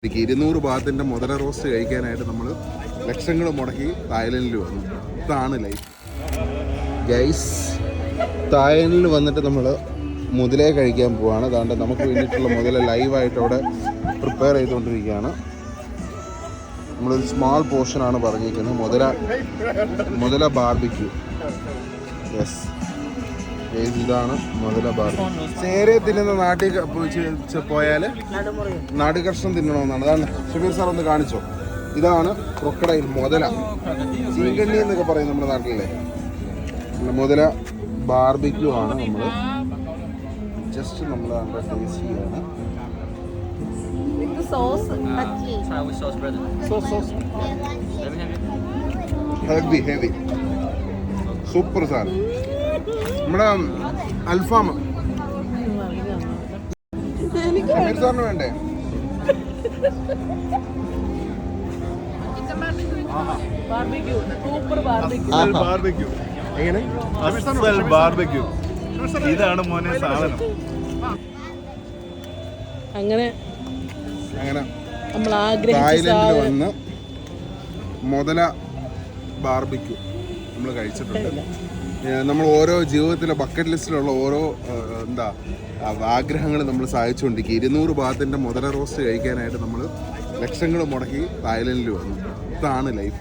200 ബാത്തിൻ്റെ മുതല റോസ്റ്റ് കഴിക്കാനായിട്ട് നമ്മൾ ലക്ഷങ്ങൾ മുടക്കി തായ്ലൻഡിൽ വന്നു. ഇതാണ് ലൈഫ് ഗൈസ്. തായ്ലൻഡിൽ വന്നിട്ട് നമ്മൾ മുതലേ കഴിക്കാൻ പോവാണ്. അതുകൊണ്ട് നമുക്ക് വേണ്ടിയിട്ടുള്ള മുതല ലൈവായിട്ട് അവിടെ പ്രിപ്പയർ ചെയ്തുകൊണ്ടിരിക്കുകയാണ്. നമ്മളൊരു സ്മാൾ പോർഷനാണ് പറഞ്ഞിരിക്കുന്നത്. മുതല ബാർബിക്യൂ. യെസ്, ഇതാണ് മുതല ബാർബിക്യൂ. ചേരെ തിന്നുന്ന നാട്ടിൽ പോയാൽ നാട്ടുകഷ്ണം തിന്നണമെന്നാണ്. അതാണ് ഷബീർ സാർ ഒന്ന് കാണിച്ചോ. ഇതാണ് ക്രൊക്കഡൈൽ മുതല, ചീങ്കണ്ണി എന്നൊക്കെ പറയും നമ്മുടെ നാട്ടിലെ. മുതല ബാർബിക്യൂ ആണ്. നമ്മൾ ജസ്റ്റ് നമ്മൾ ടേസ്റ്റ് ചെയ്യാണ്. ഹെവി സൂപ്പർ സാധനം. നമ്മുടെ അൽഫാം സാറിന് വേണ്ടേ? ഇതാണ് മോനെ സാധനം. അങ്ങനെ നമ്മൾ തായ്ലൻഡിൽ വന്ന് മുതല ബാർബിക്യൂ നമ്മൾ കഴിച്ചിട്ടുണ്ട്. നമ്മൾ ഓരോ ജീവിതത്തിലെ ബക്കറ്റ് ലിസ്റ്റിലുള്ള ഓരോ ആഗ്രഹങ്ങൾ നമ്മൾ സാധിച്ചുകൊണ്ടിരിക്കുക. 200 ബാത്തിൻ്റെ മുതല റോസ്റ്റ് കഴിക്കാനായിട്ട് നമ്മൾ ലക്ഷങ്ങൾ മുടക്കി തായ്ലൻഡിൽ വന്നു. ഇതാണ് ലൈഫ്.